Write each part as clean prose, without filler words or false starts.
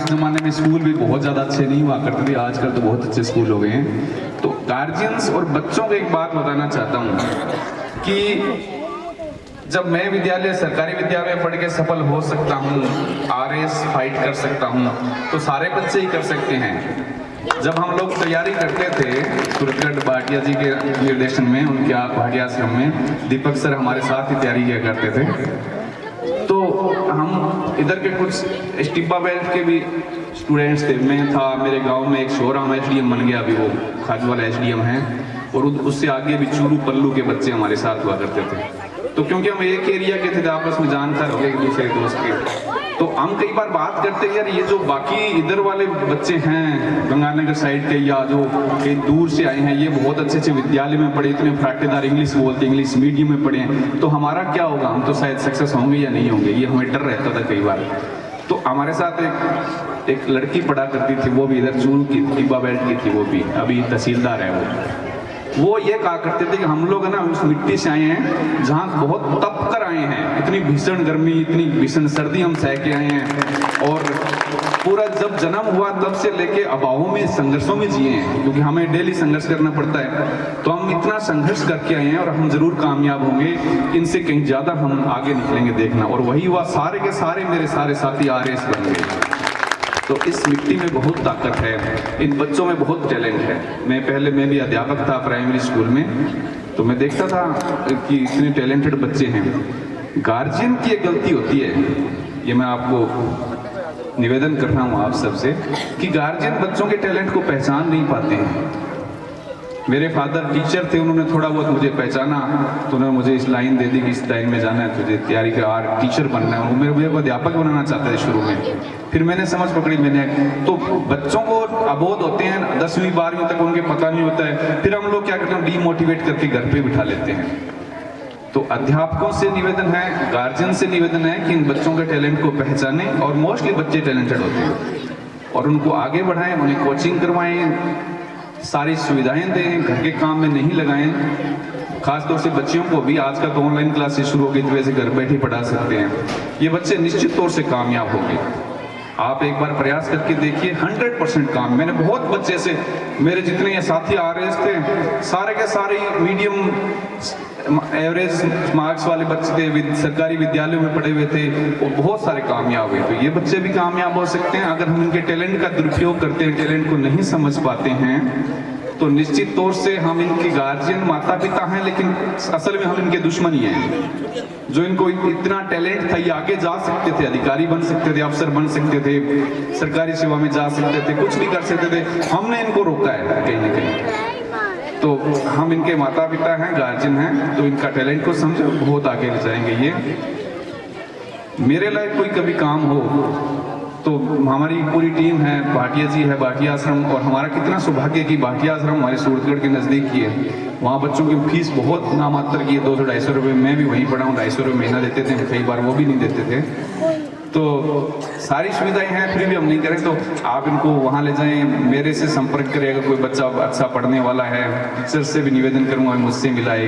ज़माने में स्कूल भी बहुत ज़्यादा अच्छे नहीं हुआ करते थे, आजकल तो बहुत अच्छे स्कूल हो गए हैं। तो गार्जियंस और बच्चों को एक बात बताना चाहता हूँ कि जब मैं विद्यालय सरकारी विद्यालय में पढ़ के सफल हो सकता हूँ, आरएस फाइट कर सकता हूँ, तो सारे बच्चे ही कर सकते हैं। जब हम लोग तैयारी करते थे सूरजगढ़ भाटिया जी के निर्देशन में, उनके भाटिया आश्रम में दीपक सर हमारे साथ ही तैयारी किया करते थे, तो हम इधर के कुछ स्टिब्बा बेल्ट के भी स्टूडेंट्स थे। मैं था, मेरे गांव में एक शोराम एसडीएम बन गया, अभी वो खाजवाला एसडीएम है, और उससे आगे भी चूरू पल्लू के बच्चे हमारे साथ हुआ करते थे। तो क्योंकि हम एक एरिया के थे, आपस में जानकार हो गए एक दूसरे दोस्त के, तो हम कई बार बात करते यार ये जो बाकी इधर वाले बच्चे हैं गंगानगर साइड के या जो कहीं दूर से आए हैं, ये बहुत अच्छे अच्छे विद्यालय में पढ़े, इतने फराटेदार इंग्लिश बोलते, इंग्लिश मीडियम में पढ़े हैं, तो हमारा क्या होगा, हम तो शायद सक्सेस होंगे या नहीं होंगे, ये हमें डर रहता था कई बार। तो हमारे साथ एक लड़की पढ़ा करती थी, वो भी इधर चूरू की टिब्बा बेल्ट की थी, वो भी अभी तहसीलदार है। वो ये कहा करते थे कि हम लोग है ना उस मिट्टी से आए हैं जहाँ बहुत तप कर आए हैं, इतनी भीषण गर्मी, इतनी भीषण सर्दी हम सह के आए हैं, और पूरा जब जन्म हुआ तब से लेके अभावों में, संघर्षों में जिए हैं, क्योंकि हमें डेली संघर्ष करना पड़ता है। तो हम इतना संघर्ष करके आए हैं और हम जरूर कामयाब होंगे, इनसे कहीं ज्यादा हम आगे निकलेंगे देखना। और वही हुआ, सारे के सारे मेरे सारे साथी आरएस बन गए। तो इस मिट्टी में बहुत ताकत है, इन बच्चों में बहुत टैलेंट है। मैं भी अध्यापक था प्राइमरी स्कूल में, तो मैं देखता था कि इतने टैलेंटेड बच्चे हैं। गार्जियन की एक गलती होती है, ये मैं आपको निवेदन कर रहा हूँ आप सबसे, कि गार्जियन बच्चों के टैलेंट को पहचान नहीं पाते हैं। मेरे फादर टीचर थे, उन्होंने थोड़ा बहुत मुझे पहचाना, तो उन्होंने मुझे इस लाइन दे दी कि इस लाइन में जाना है, तुझे तैयारी कर, टीचर बनना है। मेरे को अध्यापक बनाना चाहते थे शुरू में, फिर मैंने समझ पकड़ी, मैंने तो बच्चों को अबोध होते हैं 10वीं 12वीं तक, उनके पता नहीं होता है, फिर हम लोग क्या करते हैं, डीमोटिवेट करके घर पे बिठा लेते हैं। तो अध्यापकों से निवेदन है, गार्जियन से निवेदन है कि इन बच्चों के टैलेंट को पहचानें, और मोस्टली बच्चे टैलेंटेड होते हैं, और उनको आगे बढ़ाएं, उन्हें कोचिंग करवाएं, सारी सुविधाएं दें, घर के काम में नहीं लगाएं। खासतौर से बच्चियों को भी आजकल तो ऑनलाइन क्लासेस शुरू हो गई, तो वैसे घर बैठे पढ़ा सकते हैं। ये बच्चे निश्चित तौर से कामयाब होंगे, आप एक बार प्रयास करके देखिए, 100% काम। मैंने बहुत बच्चे से, मेरे जितने ये साथी आरएस थे, सारे के सारे मीडियम एवरेज मार्क्स वाले बच्चे थे, सरकारी विद्यालयों में पढ़े हुए थे, और बहुत सारे कामयाब हुए। तो ये बच्चे भी कामयाब हो सकते हैं अगर हम इनके टैलेंट का दुरुपयोग करते हैं, टैलेंट को नहीं समझ पाते हैं, तो निश्चित तौर से हम इनके गार्जियन माता पिता हैं, लेकिन असल में हम इनके दुश्मन ही हैं। जो इनको इतना टैलेंट था, ये आगे जा सकते थे, अधिकारी बन सकते थे, अफसर बन सकते थे, सरकारी सेवा में जा सकते थे, कुछ भी कर सकते थे, हमने इनको रोका है कहीं ना कहीं। तो हम इनके माता पिता हैं, गार्जियन हैं, तो इनका टैलेंट को समझो, बहुत आगे ले जाएंगे ये। मेरे लायक कोई कभी काम हो तो हमारी पूरी टीम है, भाटिया जी है, भाटिया आश्रम, और हमारा कितना सौभाग्य कि भाटिया आश्रम हमारे सूरजगढ़ के नज़दीक ही है। वहाँ बच्चों की फीस बहुत नामात्र की है, 200-250 रुपये। मैं भी वहीं पढ़ा हूँ, 250 रुपये महीना देते थे, कई बार वो भी नहीं देते थे। तो सारी सुविधाएं हैं, फिर भी हम नहीं करें, तो आप इनको वहाँ ले जाएं, मेरे से संपर्क करें। अगर कोई बच्चा अच्छा पढ़ने वाला है, टीचर से भी निवेदन करूँगा, मुझसे मिलाए,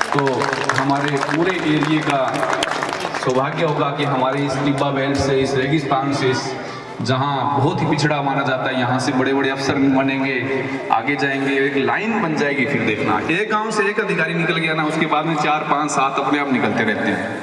तो हमारे पूरे एरिए का सौभाग्य होगा कि हमारे इस टिब्बा बेल्ट से, इस रेगिस्तान से, जहाँ बहुत ही पिछड़ा माना जाता है, यहाँ से बड़े बड़े अफसर बनेंगे, आगे जाएंगे, एक लाइन बन जाएगी। फिर देखना, एक गांव से एक अधिकारी निकल गया ना, उसके बाद में 4, 5, 7 अपने आप निकलते रहते हैं।